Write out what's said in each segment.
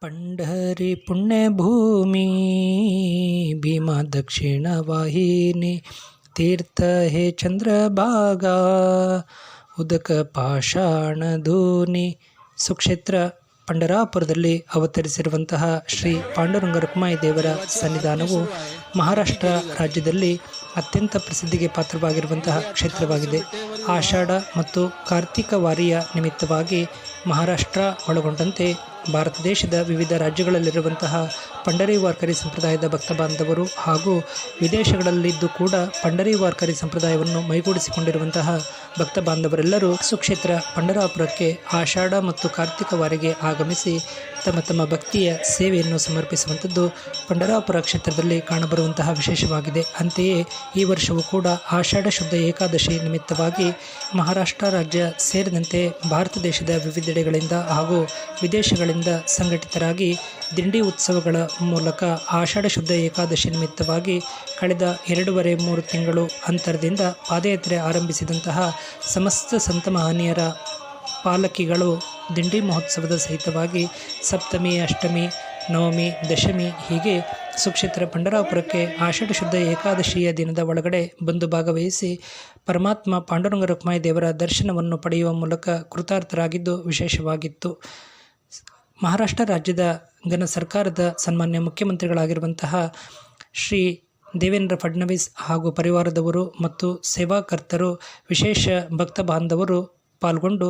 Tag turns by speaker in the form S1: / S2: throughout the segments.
S1: पंढरी पुण्यभूमी भीमा दक्षिण वाहिनी तीर्थ हे चंद्रभागा उदक ಪಾಷಾಣ ಧೂನಿ ಸುಕ್ಷೇತ್ರ ಪಂಡರಾಪುರದಲ್ಲಿ ಅವತರಿಸಿರುವಂತಹ ಶ್ರೀ ಪಾಂಡುರಂಗ ರುಕ್ಮಾಯಿ ದೇವರ ಸನ್ನಿಧಾನವು ಮಹಾರಾಷ್ಟ್ರ ರಾಜ್ಯದಲ್ಲಿ ಅತ್ಯಂತ ಪ್ರಸಿದ್ಧಿಗೆ ಪಾತ್ರವಾಗಿರುವಂತಹ ಕ್ಷೇತ್ರವಾಗಿದೆ. ಆಷಾಢ ಮತ್ತು ಕಾರ್ತಿಕ ವಾರಿಯ ನಿಮಿತ್ತವಾಗಿ ಮಹಾರಾಷ್ಟ್ರ ಒಳಗೊಂಡಂತೆ ಭಾರತ ದೇಶದ ವಿವಿಧ ರಾಜ್ಯಗಳಲ್ಲಿರುವಂತಹ ಪಂಡರಿ ವಾರ್ಕರಿ ಸಂಪ್ರದಾಯದ ಭಕ್ತ ಬಾಂಧವರು ಹಾಗೂ ವಿದೇಶಗಳಲ್ಲಿದ್ದು ಕೂಡ ಪಂಡರಿ ವಾರ್ಕರಿ ಸಂಪ್ರದಾಯವನ್ನು ಮೈಗೂಡಿಸಿಕೊಂಡಿರುವಂತಹ ಭಕ್ತ ಬಾಂಧವರೆಲ್ಲರೂ ಸುಕ್ಷೇತ್ರ ಪಂಡರಾಪುರಕ್ಕೆ ಆಷಾಢ ಮತ್ತು ಕಾರ್ತಿಕ ವಾರಿಗೆ ಆಗಮಿಸಿ ತಮ್ಮ ತಮ್ಮ ಭಕ್ತಿಯ ಸೇವೆಯನ್ನು ಸಮರ್ಪಿಸುವಂಥದ್ದು ಪಂಡರಾಪುರ ಕ್ಷೇತ್ರದಲ್ಲಿ ಕಾಣಬರುವಂತಹ ವಿಶೇಷವಾಗಿದೆ. ಅಂತೆಯೇ ಈ ವರ್ಷವೂ ಕೂಡ ಆಷಾಢ ಶುದ್ಧ ಏಕಾದಶಿ ನಿಮಿತ್ತವಾಗಿ ಮಹಾರಾಷ್ಟ್ರ ರಾಜ್ಯ ಸೇರಿದಂತೆ ಭಾರತ ದೇಶದ ವಿವಿಧೆಡೆಗಳಿಂದ ಹಾಗೂ ವಿದೇಶಗಳಿಂದ ಸಂಘಟಿತರಾಗಿ ದಿಂಡಿ ಉತ್ಸವಗಳ ಮೂಲಕ ಆಷಾಢ ಶುದ್ಧ ಏಕಾದಶಿ ನಿಮಿತ್ತವಾಗಿ ಕಳೆದ 2.5-3 ತಿಂಗಳು ಅಂತರದಿಂದ ಪಾದಯಾತ್ರೆ ಆರಂಭಿಸಿದಂತಹ ಸಮಸ್ತ ಸಂತ ಮಹನೀಯರ ಪಾಲಕಿಗಳು ದಿಂಡಿ ಮಹೋತ್ಸವದ ಸಹಿತವಾಗಿ ಸಪ್ತಮಿ, ಅಷ್ಟಮಿ, ನವಮಿ, ದಶಮಿ ಹೀಗೆ ಸುಕ್ಷೇತ್ರ ಪಂಡರಾಪುರಕ್ಕೆ ಆಷಾಢ ಶುದ್ಧ ಏಕಾದಶಿಯ ದಿನದ ಒಳಗಡೆ ಬಂದು ಭಾಗವಹಿಸಿ ಪರಮಾತ್ಮ ಪಾಂಡುರಂಗ ರುಕ್ಮಾಯಿ ದೇವರ ದರ್ಶನವನ್ನು ಪಡೆಯುವ ಮೂಲಕ ಕೃತಾರ್ಥರಾಗಿದ್ದು ವಿಶೇಷವಾಗಿತ್ತು. ಮಹಾರಾಷ್ಟ್ರ ರಾಜ್ಯದ ಘನ ಸರ್ಕಾರದ ಸನ್ಮಾನ್ಯ ಮುಖ್ಯಮಂತ್ರಿಗಳಾಗಿರುವಂತಹ ಶ್ರೀ ದೇವೇಂದ್ರ ಫಡ್ನವೀಸ್ ಹಾಗೂ ಪರಿವಾರದವರು ಮತ್ತು ಸೇವಾಕರ್ತರು, ವಿಶೇಷ ಭಕ್ತ ಬಾಂಧವರು ಪಾಲ್ಗೊಂಡು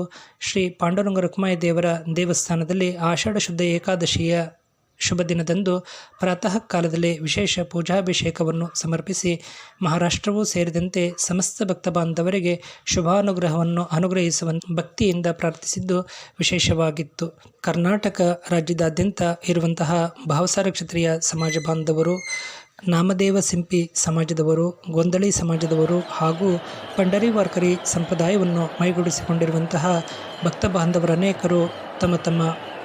S1: ಶ್ರೀ ಪಾಂಡುರಂಗ ರುಕ್ಮಾಯಿ ದೇವರ ದೇವಸ್ಥಾನದಲ್ಲಿ ಆಷಾಢ ಶುದ್ಧ ಏಕಾದಶಿಯ ಶುಭ ದಿನದಂದು ಪ್ರಾತಃ ಕಾಲದಲ್ಲಿ ವಿಶೇಷ ಪೂಜಾಭಿಷೇಕವನ್ನು ಸಮರ್ಪಿಸಿ ಮಹಾರಾಷ್ಟ್ರವೂ ಸೇರಿದಂತೆ ಸಮಸ್ತ ಭಕ್ತ ಬಾಂಧವರಿಗೆ ಶುಭಾನುಗ್ರಹವನ್ನು ಅನುಗ್ರಹಿಸುವಂತೆ ಭಕ್ತಿಯಿಂದ ಪ್ರಾರ್ಥಿಸಿದ್ದು ವಿಶೇಷವಾಗಿತ್ತು. ಕರ್ನಾಟಕ ರಾಜ್ಯದಾದ್ಯಂತ ಇರುವಂತಹ ಭಾವಸಾರ ಕ್ಷತ್ರಿಯ ಸಮಾಜ ಬಾಂಧವರು, ನಾಮದೇವ ಸಿಂಪಿ ಸಮಾಜದವರು, ಗೊಂದಳಿ ಸಮಾಜದವರು ಹಾಗೂ ಪಂಡರಿ ವಾರ್ಕರಿ ಸಂಪ್ರದಾಯವನ್ನು ಮೈಗೂಡಿಸಿಕೊಂಡಿರುವಂತಹ ಭಕ್ತ ಬಾಂಧವರ ಅನೇಕರು ತಮ್ಮ ತಮ್ಮ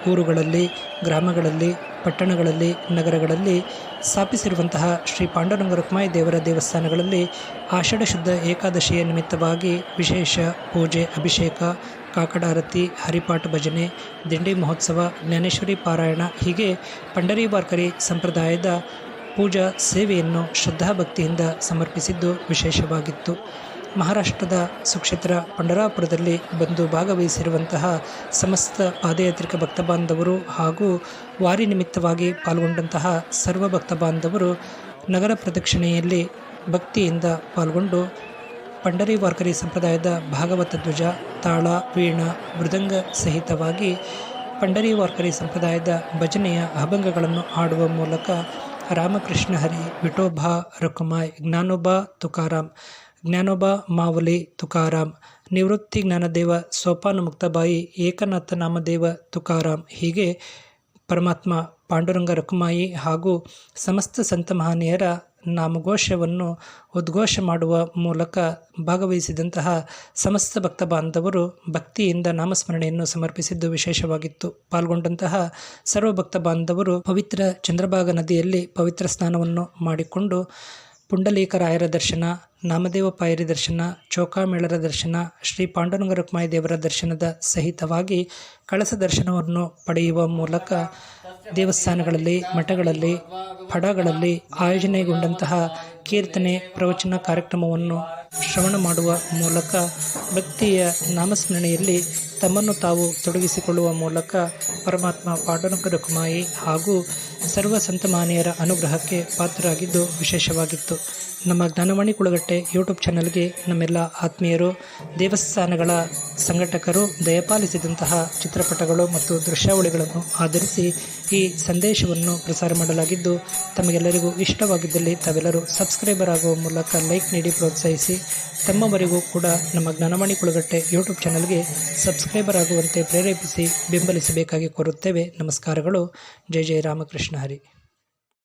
S1: ಊರುಗಳಲ್ಲಿ, ಗ್ರಾಮಗಳಲ್ಲಿ, ಪಟ್ಟಣಗಳಲ್ಲಿ, ನಗರಗಳಲ್ಲಿ ಸ್ಥಾಪಿಸಿರುವಂತಹ ಶ್ರೀ ಪಾಂಡುರಂಗ ರುಕ್ಮಾಯಿ ದೇವರ ದೇವಸ್ಥಾನಗಳಲ್ಲಿ ಆಷಾಢ ಶುದ್ಧ ಏಕಾದಶಿಯ ನಿಮಿತ್ತವಾಗಿ ವಿಶೇಷ ಪೂಜೆ, ಅಭಿಷೇಕ, ಕಾಕಡಾರತಿ, ಹರಿಪಾಠ ಭಜನೆ, ದಿಂಡಿ ಮಹೋತ್ಸವ, ಜ್ಞಾನೇಶ್ವರಿ ಪಾರಾಯಣ ಹೀಗೆ ಪಂಡರಿ ವಾರ್ಕರಿ ಸಂಪ್ರದಾಯದ ಪೂಜಾ ಸೇವೆಯನ್ನು ಶ್ರದ್ಧಾಭಕ್ತಿಯಿಂದ ಸಮರ್ಪಿಸಿದ್ದು ವಿಶೇಷವಾಗಿತ್ತು. ಮಹಾರಾಷ್ಟ್ರದ ಸುಕ್ಷೇತ್ರ ಪಂಡರಾಪುರದಲ್ಲಿ ಬಂದು ಭಾಗವಹಿಸಿರುವಂತಹ ಸಮಸ್ತ ಪಾದಯಾತ್ರಿಕ ಭಕ್ತ ಬಾಂಧವರು ಹಾಗೂ ವಾರಿ ನಿಮಿತ್ತವಾಗಿ ಪಾಲ್ಗೊಂಡಂತಹ ಸರ್ವ ಭಕ್ತ ಬಾಂಧವರು ನಗರ ಪ್ರದಕ್ಷಿಣೆಯಲ್ಲಿ ಭಕ್ತಿಯಿಂದ ಪಾಲ್ಗೊಂಡು ಪಂಡರಿ ವಾರ್ಕರಿ ಸಂಪ್ರದಾಯದ ಭಾಗವತ ಧ್ವಜ, ತಾಳ, ವೀಣಾ, ಮೃದಂಗ ಸಹಿತವಾಗಿ ಪಂಡರಿ ವಾರ್ಕರಿ ಸಂಪ್ರದಾಯದ ಭಜನೆಯ ಅಭಂಗಗಳನ್ನು ಹಾಡುವ ಮೂಲಕ ರಾಮಕೃಷ್ಣ ಹರಿ, ವಿಠೋಬಾ ರಕುಮಾಯ್, ಜ್ಞಾನೋಬಾ ತುಕಾರಾಮ್, ಜ್ಞಾನೋಬಾ ಮಾವಲಿ ತುಕಾರಾಮ್, ನಿವೃತ್ತಿ ಜ್ಞಾನದೇವ ಸೋಪಾನ ಮುಕ್ತಬಾಯಿ, ಏಕನಾಥ ನಾಮದೇವ ತುಕಾರಾಮ್ ಹೀಗೆ ಪರಮಾತ್ಮ ಪಾಂಡುರಂಗ ರುಕ್ಮಾಯಿ ಹಾಗೂ ಸಮಸ್ತ ಸಂತ ಮಹನೀಯರ ನಾಮಘೋಷವನ್ನು ಉದ್ಘೋಷ ಮಾಡುವ ಮೂಲಕ ಭಾಗವಹಿಸಿದಂತಹ ಸಮಸ್ತ ಭಕ್ತ ಬಾಂಧವರು ಭಕ್ತಿಯಿಂದ ನಾಮಸ್ಮರಣೆಯನ್ನು ಸಮರ್ಪಿಸಿದ್ದು ವಿಶೇಷವಾಗಿತ್ತು. ಪಾಲ್ಗೊಂಡಂತಹ ಸರ್ವ ಭಕ್ತ ಬಾಂಧವರು ಪವಿತ್ರ ಚಂದ್ರಭಾಗ ನದಿಯಲ್ಲಿ ಪವಿತ್ರ ಸ್ನಾನವನ್ನು ಮಾಡಿಕೊಂಡು ಪುಂಡಲೀಕರಾಯರ ದರ್ಶನ, ನಾಮದೇವ ಪಾಯರಿ ದರ್ಶನ, ಚೌಕಾಮೇಳರ ದರ್ಶನ, ಶ್ರೀ ಪಾಂಡುರಂಗ ರುಕ್ಮಾಯಿ ದೇವರ ದರ್ಶನದ ಸಹಿತವಾಗಿ ಕಳಸ ದರ್ಶನವನ್ನು ಪಡೆಯುವ ಮೂಲಕ ದೇವಸ್ಥಾನಗಳಲ್ಲಿ, ಮಠಗಳಲ್ಲಿ, ಪಡಗಳಲ್ಲಿ ಆಯೋಜನೆಗೊಂಡಂತಹ ಕೀರ್ತನೆ, ಪ್ರವಚನ ಕಾರ್ಯಕ್ರಮವನ್ನು ಶ್ರವಣ ಮಾಡುವ ಮೂಲಕ ಭಕ್ತಿಯ ನಾಮಸ್ಮರಣೆಯಲ್ಲಿ ತಮ್ಮನ್ನು ತಾವು ತೊಡಗಿಸಿಕೊಳ್ಳುವ ಮೂಲಕ ಪರಮಾತ್ಮ ಪಾಂಡುರಂಗ ರುಕ್ಮಾಯಿ ಹಾಗೂ ಸರ್ವ ಸಂತ ಮಹನೀಯರ ಅನುಗ್ರಹಕ್ಕೆ ಪಾತ್ರರಾಗಿದ್ದು ವಿಶೇಷವಾಗಿತ್ತು. ನಮ್ಮ ಜ್ಞಾನವಾಣಿ ಕುಳಗಟ್ಟೆ ಯೂಟ್ಯೂಬ್ ಚಾನಲ್ಗೆ ನಮ್ಮೆಲ್ಲ ಆತ್ಮೀಯರು, ದೇವಸ್ಥಾನಗಳ ಸಂಘಟಕರು ದಯಪಾಲಿಸಿದಂತಹ ಚಿತ್ರಪಟಗಳು ಮತ್ತು ದೃಶ್ಯಾವಳಿಗಳನ್ನು ಆಧರಿಸಿ ಈ ಸಂದೇಶವನ್ನು ಪ್ರಸಾರ ಮಾಡಲಾಗಿದ್ದು, ತಮಗೆಲ್ಲರಿಗೂ ಇಷ್ಟವಾಗಿದ್ದಲ್ಲಿ ತಾವೆಲ್ಲರೂ ಸಬ್ಸ್ಕ್ರೈಬರ್ ಆಗುವ ಮೂಲಕ ಲೈಕ್ ನೀಡಿ ಪ್ರೋತ್ಸಾಹಿಸಿ ತಮ್ಮವರೆಗೂ ಕೂಡ ನಮ್ಮ ಜ್ಞಾನವಾಣಿ ಕುಳಗಟ್ಟೆ ಯೂಟ್ಯೂಬ್ ಚಾನಲ್ಗೆ ಸಬ್ಸ್ಕ್ರೈಬರ್ ಆಗುವಂತೆ ಪ್ರೇರೇಪಿಸಿ ಬೆಂಬಲಿಸಬೇಕಾಗಿ ಕೋರುತ್ತೇವೆ. ನಮಸ್ಕಾರಗಳು. ಜೈ ಜೈ ರಾಮಕೃಷ್ಣ ಹರಿ.